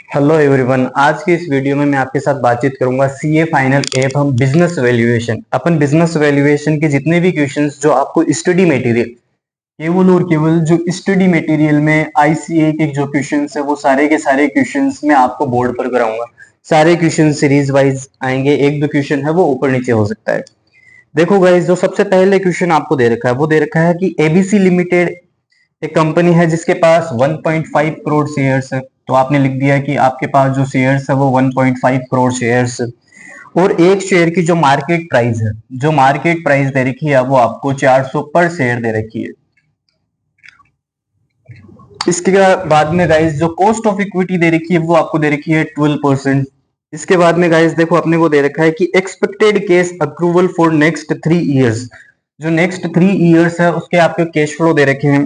Hello everyone, आज की इस वीडियो में मैं आपके साथ बातचीत करूंगा सीए फाइनल एवं बिजनेस वैल्यूएशन। अपन बिजनेस वैल्यूएशन के जितने भी क्वेश्चंस जो आपको स्टडी मटेरियल, केवल और केवल जो स्टडी मटेरियल में आईसीए के जो क्वेश्चंस है वो सारे के सारे क्वेश्चंस मैं आपको बोर्ड पर कराऊंगा। सारे क्वेश्चन सीरीज वाइज आएंगे, एक दो क्वेश्चन है वो ऊपर नीचे हो सकता है। देखो गाइज, जो सबसे पहले क्वेश्चन आपको दे रखा है वो दे रखा है कि एबीसी लिमिटेड एक कंपनी है जिसके पास 1.5 करोड़ शेयर्स है। तो आपने लिख दिया कि आपके पास जो शेयर्स है वो 1.5 करोड़ शेयर्स है और एक शेयर की जो मार्केट प्राइस है, जो मार्केट प्राइस दे रखी है वो आपको 400 पर शेयर दे रखी है। इसके बाद में गाइस जो कॉस्ट ऑफ इक्विटी दे रखी है वो आपको दे रखी है 12%। इसके बाद में गाइस देखो अपने को दे रखा है कि expected case approval for next 3 years. जो नेक्स्ट 3 इयर्स है उसके आपके कैश फ्लो दे रखे हैं।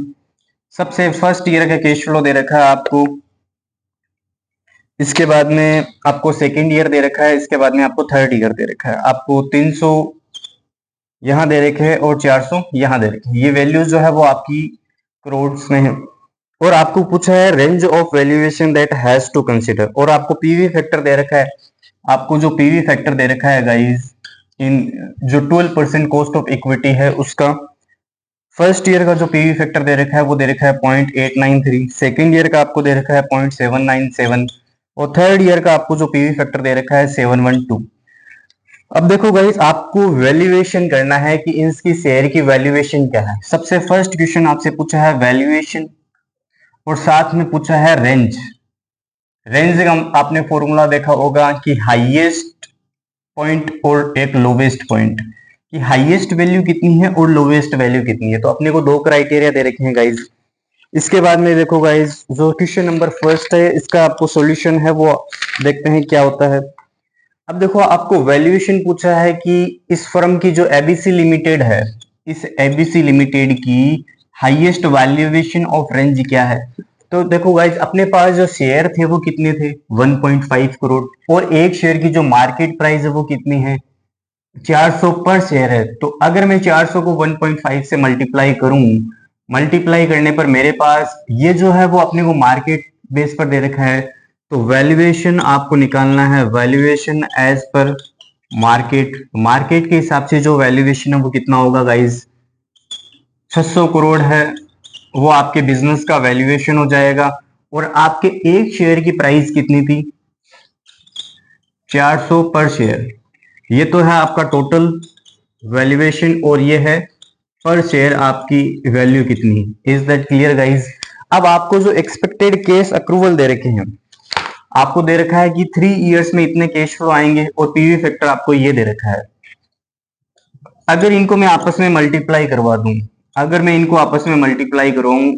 सबसे फर्स्ट ईयर का कैश फ्लो दे रखा है आपको, इसके बाद में आपको सेकेंड ईयर दे रखा है, इसके बाद में आपको थर्ड ईयर दे रखा है। आपको 300 यहां दे रखे हैं और 400 यहां दे रखे हैं। ये वैल्यूज जो है वो आपकी करोड़ में है। और आपको पूछा है range of valuation that has to consider, और आपको पीवी फैक्टर दे रखा है। आपको जो पीवी फैक्टर दे रखा है गाइस, इन जो 12% कॉस्ट ऑफ इक्विटी है उसका फर्स्ट ईयर का जो पीवी फैक्टर दे रखा है वो दे रखा है 0.893, सेकेंड ईयर का आपको दे रखा है 0.797 और थर्ड ईयर का आपको जो पीवी फैक्टर दे रखा है 712। अब देखो गाइस, आपको वैल्यूएशन करना है कि इसकी शेयर की वैल्यूएशन क्या है। सबसे फर्स्ट क्वेश्चन आपसे पूछा है वैल्यूएशन और साथ में पूछा है रेंज। रेंज का आपने फॉर्मूला देखा होगा कि हाईएस्ट पॉइंट और एक लोवेस्ट पॉइंट, कि हाईएस्ट वैल्यू कितनी है और लोवेस्ट वैल्यू कितनी है। तो अपने को दो क्राइटेरिया दे रखे हैं गाइज। इसके बाद में देखो गाइज, जो क्वेश्चन नंबर फर्स्ट है इसका आपको सॉल्यूशन है वो देखते हैं क्या होता है। अब देखो आपको वैल्यूएशन पूछा है कि इस फर्म की जो एबीसी लिमिटेड है, इस एबीसी लिमिटेड की हाईएस्ट वैल्यूएशन ऑफ रेंज क्या है। तो देखो गाइज, अपने पास जो शेयर थे वो कितने थे 1.5 करोड़ और एक शेयर की जो मार्केट प्राइस है वो कितनी है 400 पर शेयर है। तो अगर मैं 400 को 1.5 से मल्टीप्लाई करूं, मल्टीप्लाई करने पर मेरे पास ये जो है वो अपने को मार्केट बेस पर दे रखा है। तो वैल्यूएशन आपको निकालना है, valuation as per market. Market के हिसाब से जो वैल्यूएशन है वो कितना होगा गाइज, 600 करोड़ है, वो आपके बिजनेस का वैल्यूएशन हो जाएगा। और आपके एक शेयर की प्राइस कितनी थी 400 पर शेयर। ये तो है आपका टोटल वैल्यूएशन और ये है पर शेयर आपकी वैल्यू कितनी है। Is that clear guys. अब आपको जो एक्सपेक्टेड केस अप्रूवल दे रखे हैं, आपको दे रखा है कि 3 इयर्स में इतने कैश फ्लो आएंगे और पीवी फैक्टर आपको ये दे रखा है। अगर इनको मैं आपस में मल्टीप्लाई करवा दूं, अगर मैं इनको आपस में मल्टीप्लाई करवाऊं,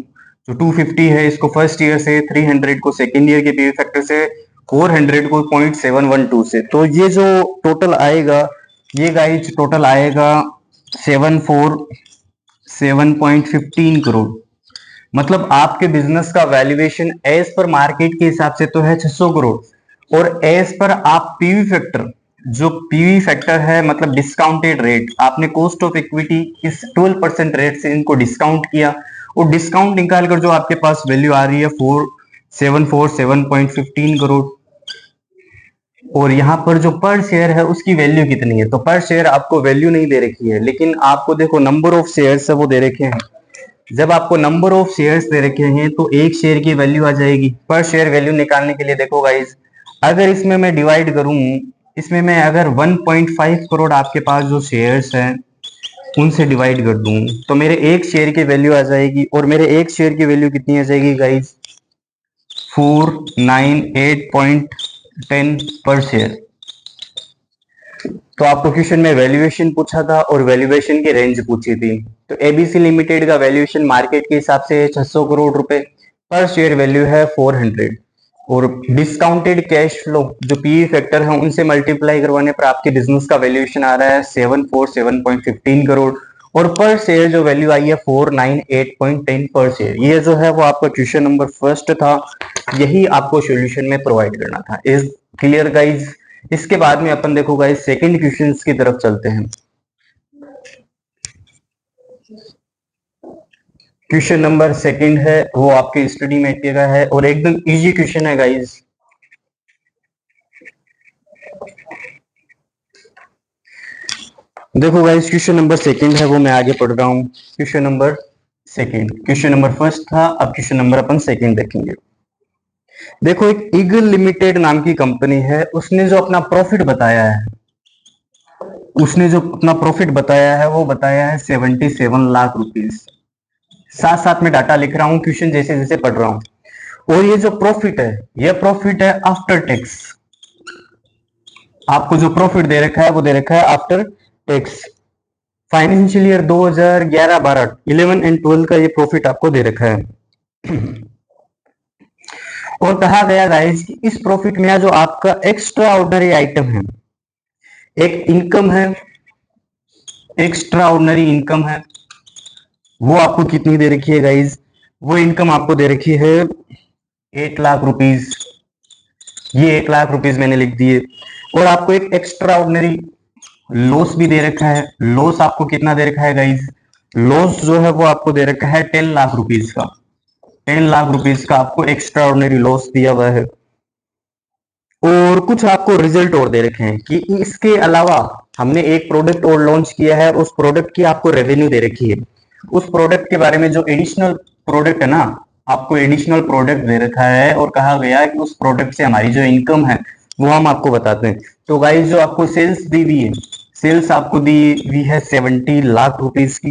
जो 250 है इसको फर्स्ट ईयर से, 300 को सेकेंड ईयर के पीवी फैक्टर से, 400 को 0.712 से, तो ये जो टोटल आएगा, ये गाइज टोटल आएगा 747.15 करोड़। मतलब आपके बिजनेस का वैल्यूएशन एज पर मार्केट के हिसाब से तो है 600 करोड़ और एज पर आप पीवी फैक्टर, जो पीवी फैक्टर है मतलब डिस्काउंटेड रेट, आपने कॉस्ट ऑफ इक्विटी इस 12% रेट से इनको डिस्काउंट किया और डिस्काउंट निकाल कर जो आपके पास वैल्यू आ रही है 4747.15 करोड़। और यहाँ पर जो पर शेयर है उसकी वैल्यू कितनी है, तो पर शेयर आपको वैल्यू नहीं दे रखी है, लेकिन आपको देखो नंबर ऑफ शेयर्स है वो दे रखे हैं। जब आपको नंबर ऑफ शेयर्स दे रखे हैं तो एक शेयर की वैल्यू आ जाएगी। पर शेयर वैल्यू निकालने के लिए देखो गाइज, अगर इसमें मैं डिवाइड करूं, इसमें मैं अगर 1.5 करोड़ आपके पास जो शेयर्स हैं उनसे डिवाइड कर दूं तो मेरे एक शेयर की वैल्यू आ जाएगी। और मेरे एक शेयर की वैल्यू कितनी आ जाएगी गाइज 498.10 पर शेयर। तो आपको क्वेश्चन में वैल्यूएशन पूछा था और वैल्यूएशन की रेंज पूछी थी। तो एबीसी लिमिटेड का वैल्यूएशन मार्केट के हिसाब से 600 करोड़ रुपए, पर शेयर वैल्यू है 400 और डिस्काउंटेड कैश फ्लो जो पीई फैक्टर है उनसे मल्टीप्लाई करवाने पर आपके बिजनेस का वैल्यूएशन आ रहा है 747.15 करोड़ और पर शेयर जो वैल्यू आई है 498.10 पर शेयर। ये जो है वो आपका क्वेश्चन नंबर फर्स्ट था, यही आपको सॉल्यूशन में प्रोवाइड करना था। Is clear guys. इसके बाद में अपन देखो गाइस सेकंड क्वेश्चंस की तरफ चलते हैं। क्वेश्चन नंबर सेकंड है वो आपके स्टडी मेटेरियल का है और एकदम इजी क्वेश्चन है गाइस। देखो गाइस क्वेश्चन नंबर सेकंड है वो मैं आगे पढ़ रहा हूँ। Question number second, question number first था, अब क्वेश्चन नंबर अपन सेकंड देखेंगे। देखो एक ईगल लिमिटेड नाम की कंपनी है, उसने जो अपना प्रॉफिट बताया है, वो बताया है 77 लाख रुपीस। साथ साथ में डाटा लिख रहा हूँ, क्वेश्चन जैसे जैसे पढ़ रहा हूँ। और ये जो प्रॉफिट है, ये प्रॉफिट है आफ्टर टैक्स। आपको जो प्रॉफिट दे रखा है वो दे रखा है after tax. Financial year 2011-12, 11 and 12 का ये प्रॉफिट आपको दे रखा है। और कहा गया गाइस कि इस प्रॉफिट में जो आपका एक्स्ट्रा ऑर्डिनरी आइटम है, एक इनकम है, एक्स्ट्रा ऑर्डिनरी इनकम है, वो आपको कितनी दे रखी है गाइस? वो इनकम आपको दे रखी है 8 लाख रुपीस। ये 8 लाख रुपीस मैंने लिख दिए। और आपको एक एक्स्ट्रा ऑर्डिनरी लॉस भी दे रखा है। लॉस आपको कितना दे रखा है गाइस? लॉस जो है वो आपको दे रखा है 10 लाख रुपीस का। 10 लाख रुपीस का आपको एक्स्ट्रा ऑर्डिनरी लॉस दिया हुआ है। और कुछ आपको रिजल्ट और दे रखे हैं कि इसके अलावा हमने एक प्रोडक्ट और लॉन्च किया है, उस प्रोडक्ट की आपको रेवेन्यू दे रखी है। उस प्रोडक्ट के बारे में जो एडिशनल प्रोडक्ट है ना, आपको एडिशनल प्रोडक्ट दे रखा है और कहा गया है कि उस प्रोडक्ट से हमारी जो इनकम है वो हम आपको बताते हैं। तो गाइस जो आपको सेल्स दी हुई है, सेल्स आपको दी हुई है 70 लाख रुपीस की।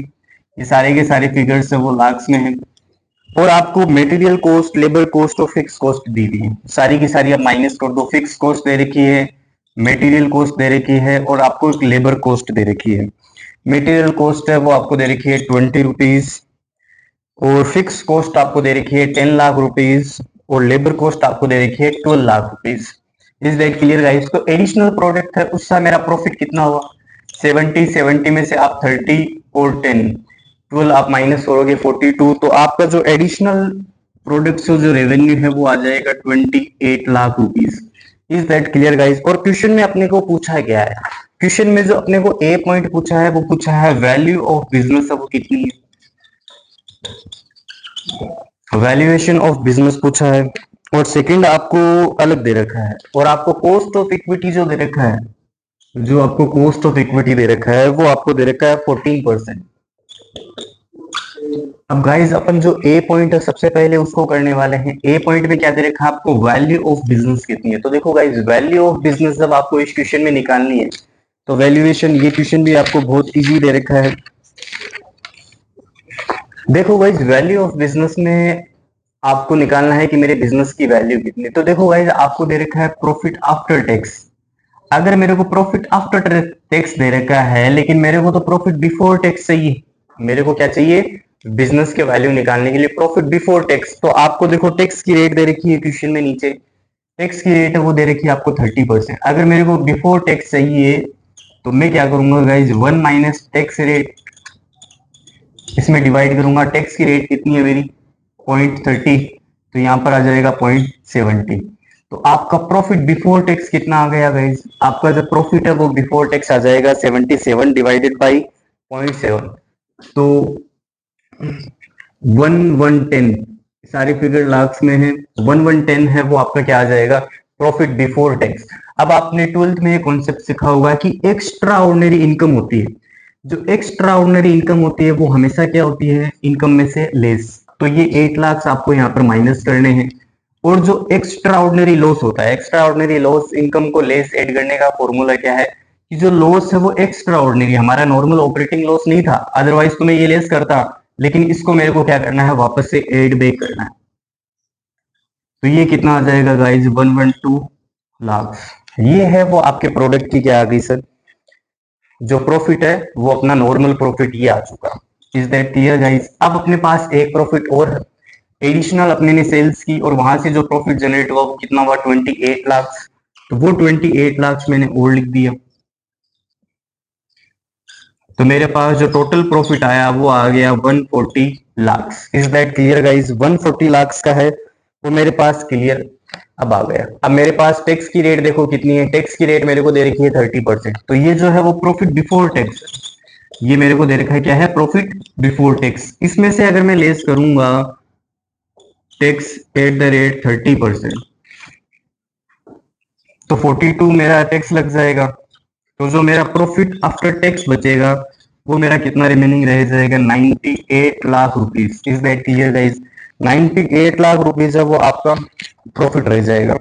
ये सारे के सारे फिगर्स है वो लाख्स में है। और आपको मटेरियल कॉस्ट, लेबर कॉस्ट और फिक्स कॉस्ट दी हुई है, सारी की सारी आप माइनस कर दो। फिक्स कॉस्ट दे रखी है, मटेरियल कॉस्ट दे रखी है और आपको एक लेबर कॉस्ट दे रखी है। मटेरियल कॉस्ट है वो आपको दे रखी है 20 रुपीज और फिक्स कॉस्ट आपको दे रखी है 10 लाख रुपीज और लेबर कॉस्ट आपको दे रखी है 12 lakh rupees. Is that clear guys? तो एडिशनल प्रोडक्ट है, उससे मेरा प्रॉफिट कितना हुआ? 70 में से आप 30 और 10, 12 आप माइनस करोगे 42, तो आपका जो एडिशनल प्रोडक्ट से जो रेवेन्यू है वो आ जाएगा 28 lakh rupees. Is that clear guys? और क्वेश्चन में अपने को पूछा गया है, क्वेश्चन में जो अपने को ए पॉइंट पूछा है वो पूछा है वैल्यू ऑफ बिजनेस, वो कितनी है? वैल्यूएशन ऑफ बिजनेस पूछा है। और सेकंड आपको अलग दे रखा है। और आपको कॉस्ट ऑफ इक्विटी जो दे रखा है, जो आपको कॉस्ट ऑफ इक्विटी दे रखा है वो आपको दे रखा है 14%। अब गाइस अपन जो ए पॉइंट है सबसे पहले उसको करने वाले हैं। ए पॉइंट में क्या दे रखा है आपको? वैल्यू ऑफ बिजनेस कितनी है। तो देखो गाइस वैल्यू ऑफ बिजनेस जब आपको इस क्वेश्चन में निकालनी है तो वैल्यूएशन, ये क्वेश्चन भी आपको बहुत इजी दे रखा है। देखो गाइस वैल्यू ऑफ बिजनेस में आपको निकालना है कि मेरे बिजनेस की वैल्यू कितनी। तो देखो गाइस आपको दे रखा है प्रॉफिट आफ्टर टैक्स। अगर मेरे को प्रॉफिट आफ्टर टैक्स दे रखा है लेकिन मेरे को तो प्रॉफिट बिफोर टैक्स चाहिए, मेरे को क्या चाहिए? बिजनेस के वैल्यू निकालने के लिए प्रॉफिट बिफोर टैक्स। तो आपको देखो टैक्स की रेट दे रखी है क्वेश्चन में, नीचे टैक्स की रेट है वो दे रखी है आपको 30%। अगर मेरे को बिफोर टैक्स चाहिए तो मैं क्या करूंगा गाइज, 1 माइनस टैक्स रेट, इसमें डिवाइड करूंगा। टैक्स की रेट कितनी है मेरी? 0.30, तो यहाँ पर आ जाएगा 0.70। तो आपका प्रॉफिट बिफोर टैक्स कितना आ गया गाइज? आपका जो प्रॉफिट है वो बिफोर टैक्स आ जाएगा 77 डिवाइडेड बाई 0.7, तो 1110। सारी फिगर लाख्स में है, 1110 है वो आपका क्या आ जाएगा? Profit before tax. अब आपने 12th में ये कॉन्सेप्ट सीखा होगा कि एक्स्ट्रा ऑर्डिनरी इनकम होती है। जो एक्स्ट्रा ऑर्डिनरी इनकम होती है वो हमेशा क्या होती है? इनकम में से लेस। तो ये 8 लाख आपको यहाँ पर माइनस करने हैं। और जो एक्स्ट्रा ऑर्डिनरी लॉस होता है, एक्स्ट्रा ऑर्डिनरी लॉस, इनकम को लेस ऐड करने का फॉर्मूला क्या है कि जो लॉस है वो एक्स्ट्रा ऑर्डिनरी, हमारा नॉर्मल ऑपरेटिंग लॉस नहीं था, अदरवाइज तो मैं ये लेस करता, लेकिन इसको मेरे को क्या करना है? वापस से ऐड बैक करना है। तो ये कितना आ जाएगा गाइज? 112 लाख। ये है वो आपके प्रोडक्ट की क्या आ गई सर? जो प्रॉफिट है वो अपना नॉर्मल प्रॉफिट ये आ चुका। Is that clear guys? अब अपने पास एक प्रॉफिट और एडिशनल अपने ने सेल्स की और वहां से जो प्रॉफिट जनरेट हुआ वो कितना हुआ? 28 लाख। तो वो 28 लाख मैंने और लिख दिया। तो मेरे पास जो टोटल प्रॉफिट आया वो आ गया 140 lakh. Is that clear guys? 140 lakh का है वो मेरे पास क्लियर अब आ गया। अब मेरे पास टैक्स की रेट देखो कितनी है? टैक्स की रेट मेरे को दे रखी है 30%। तो ये जो है वो प्रॉफिट बिफोर टैक्स, ये मेरे को दे रखा है क्या है, प्रॉफिट बिफोर टैक्स। इसमें से अगर मैं लेस करूंगा टैक्स एट द रेट 30%, तो 42 मेरा टैक्स लग जाएगा। तो जो मेरा प्रॉफिट आफ्टर टैक्स बचेगा वो मेरा कितना रिमेनिंग रह जाएगा, 98 lakh rupees. Is that clear guys? 98 lakh rupees है वो आपका प्रॉफिट रह जाएगा।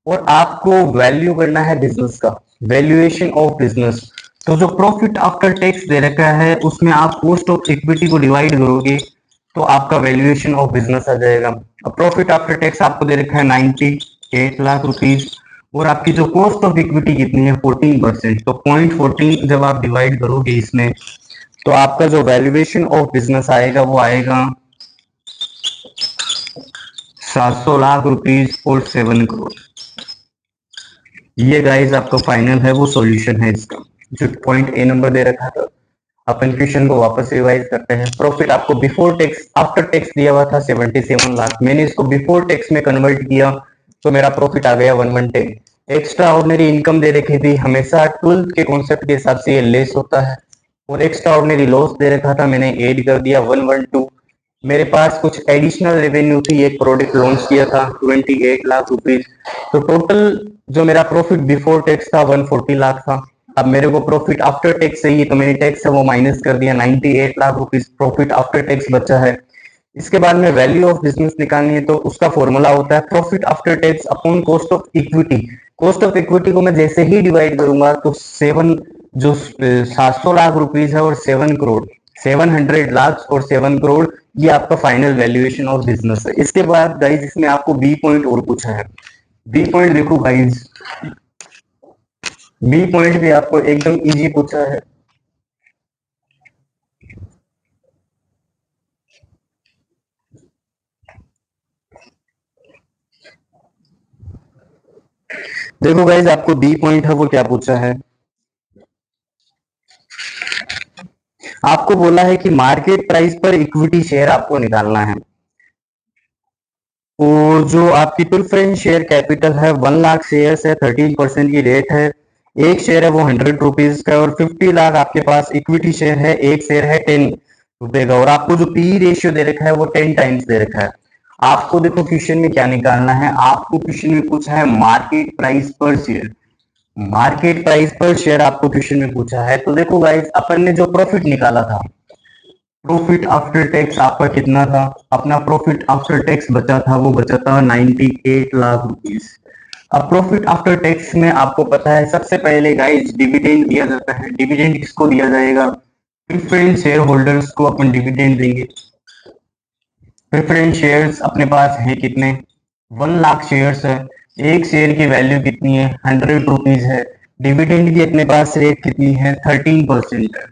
और आपको वैल्यू करना है बिजनेस का, वैल्यूएशन ऑफ बिजनेस। तो जो प्रॉफिट आफ्टर टैक्स दे रखा है उसमें आप कॉस्ट ऑफ इक्विटी को डिवाइड करोगे तो आपका वैल्यूएशन ऑफ बिजनेस आ जाएगा। अब प्रॉफिट आफ्टर टैक्स आपको दे रखा है 98 लाख रुपीज, और आपकी जो कॉस्ट ऑफ इक्विटी कितनी है 14%। तो 0.14 जब आप डिवाइड करोगे इसमें तो आपका जो वैल्यूएशन ऑफ बिजनेस आएगा वो आएगा 700 लाख रुपीज और 7 करोड़। ये गाइस आपका फाइनल है वो सॉल्यूशन है इसका, जो पॉइंट ए नंबर दे रखा था। अपन क्वेश्चन को वापस रिवाइज करते हैं। प्रॉफिट आपको बिफोर टैक्स आफ्टर टैक्स दिया हुआ था 77 लाख, मैंने इसको बिफोर टैक्स में कन्वर्ट किया तो मेरा प्रॉफिट आ गया 1110। एक्स्ट्रा ऑर्डिनरी इनकम दे रखी थी, हमेशा 12 के कॉन्सेप्ट के हिसाब से ये लेस होता है, और एक्स्ट्रा ऑर्डिनरी लॉस दे रखा था, मैंने ऐड कर दिया 112। मेरे पास कुछ एडिशनल रेवेन्यू थी, एक प्रोडक्ट लॉन्च किया था 28 लाख रुपीज। तो टोटल जो मेरा प्रॉफिट बिफोर टैक्स था 140 लाख था। अब मेरे को प्रॉफिट आफ्टर टैक्स चाहिए तो मैंने टैक्स है वो माइनस कर दिया, 98 lakh rupees profit after tax बचा है। इसके बाद में वैल्यू ऑफ बिजनेस निकालनी है तो उसका फॉर्मूला होता है profit after tax upon cost of equity. Cost of equity को मैं जैसे ही डिवाइड करूंगा तो 700 लाख रुपीज है और 7 करोड़, 700 लाख और 7 करोड़, ये आपका फाइनल वैल्यूएशन ऑफ बिजनेस है। इसके बाद गाइज इसमें आपको बी पॉइंट और पूछा है। बी पॉइंट देखो गाइज, बी पॉइंट भी आपको एकदम इजी पूछा है। देखो गाइज आपको बी पॉइंट है वो क्या पूछा है, आपको बोला है कि मार्केट प्राइस पर इक्विटी शेयर आपको निकालना है, और जो आपकी प्रेफरेंस शेयर कैपिटल है 1 लाख शेयर है, 13% की रेट है, एक शेयर है वो 100 रुपीज का, और 50 लाख आपके पास इक्विटी शेयर है, एक शेयर है 10 रुपए का, और आपको जो पी रेशियो दे रखा है वो 10 टाइम्स दे रखा है। आपको देखो क्वेश्चन में क्या निकालना है, आपको क्वेश्चन में पूछा है मार्केट प्राइस पर शेयर, मार्केट प्राइस पर शेयर आपको क्वेश्चन में पूछा है। तो देखो गाइस अपन ने जो प्रॉफिट निकाला था, प्रॉफिट आफ्टर टैक्स आपका कितना था, अपना प्रॉफिट आफ्टर टैक्स बचा था वो बचा था 98 लाख रुपीस। अब प्रॉफिट आफ्टर टैक्स में आपको पता है सबसे पहले गाइस डिविडेंड दिया जाता है। डिविडेंड किसको दिया जाएगा, प्रेफरेंस शेयर होल्डर्स को अपन डिविडेंड देंगे। प्रेफरेंस शेयर्स अपने पास है कितने, 1 लाख शेयर्स है, एक शेयर की वैल्यू कितनी है 100 रुपीज है, डिविडेंड की अपने पास रेट कितनी है 13% है।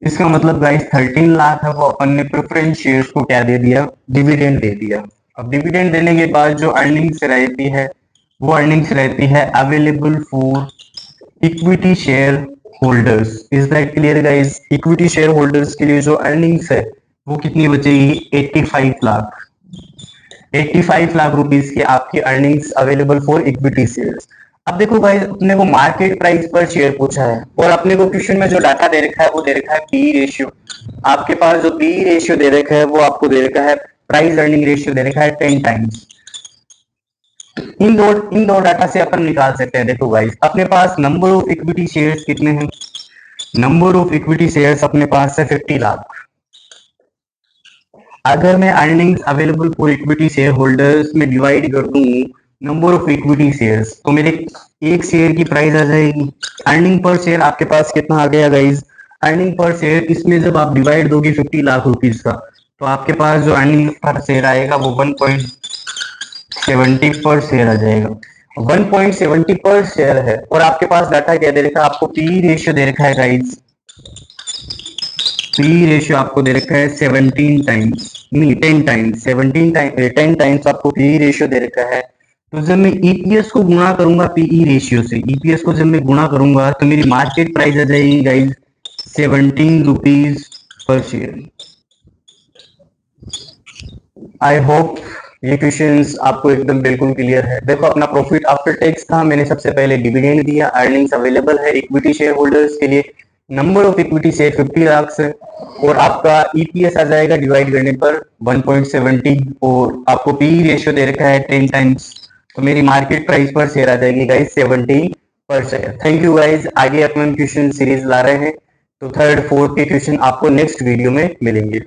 इसका मतलब गाइस 13 लाख है वो अपन ने प्रेफरेंस शेयर्स को क्या दे दिया, डिविडेंड दे दिया। अब डिविडेंड देने के बाद जो अर्निंग्स रहती है वो अर्निंग्स रहती है available for equity share holders. Is that clear guys? Equity share holders के लिए जो अर्निंग्स है वो कितनी बचेगी, 85 लाख, 85 लाख रुपीस की आपकी earnings available for equity shares. अब देखो भाई अपने को मार्केट प्राइस पर शेयर पूछा है, और अपने को क्वेश्चन में जो डाटा दे रखा है वो दे रखा है पी रेशियो। आपके पास जो पी रेशियो दे रखा है वो आपको दे रखा है प्राइस अर्निंग रेशियो दे रखा है 10 टाइम्स। इन दो डाटा से अपन निकाल सकते हैं। देखो गाइस अपने पास नंबर ऑफ इक्विटी शेयर्स कितने हैं, नंबर ऑफ इक्विटी शेयर्स अपने पास है 50 लाख। अगर मैं earnings available for equity share holders में डिवाइड कर दूं नंबर ऑफ इक्विटी शेयर्स तो मेरे एक शेयर की प्राइस आ जाएगी। अर्निंग पर शेयर आपके पास कितना आ गया गाइज, अर्निंग पर शेयर इसमें जब आप डिवाइड दोगे 50 लाख रुपीज का तो आपके पास जो अर्निंग पर शेयर आएगा वो 1.70 पर शेयर आ जाएगा। 1.70 पर शेयर है, और आपके पास डाटा क्या दे रखा है, आपको पी रेशियो दे रखा है गाइज, पी रेशियो आपको दे रखा है 17 टाइम्स, नहीं 10 टाइम्स, 17 टाइम्स 10 टाइम्स आपको पी रेशियो दे रखा है। तो जब मैं ईपीएस को गुणा करूंगा पीई रेशियो से, ईपीएस को जब मैं गुणा करूंगा तो मेरी मार्केट प्राइस आ जाएगी guys 17 rupees per share. I hope ये क्वेश्चंस आपको एकदम बिल्कुल क्लियर है। देखो अपना प्रॉफिट आफ्टर टैक्स था, मैंने सबसे पहले डिविडेंड दिया, अर्निंग्स अवेलेबल है इक्विटी शेयर होल्डर्स के लिए number of equity share 50 lakh से, और आपका ईपीएस आ जाएगा डिवाइड करने पर 1.70, और आपको पी रेशियो दे रखा है 10 टाइम्स, तो मेरी मार्केट प्राइस पर शेयर आ जाएगी गाइस 17 पर शेयर। Thank you guys. आगे अपन क्वेश्चन सीरीज ला रहे हैं, तो थर्ड फोर्थ के क्वेश्चन आपको नेक्स्ट वीडियो में मिलेंगे।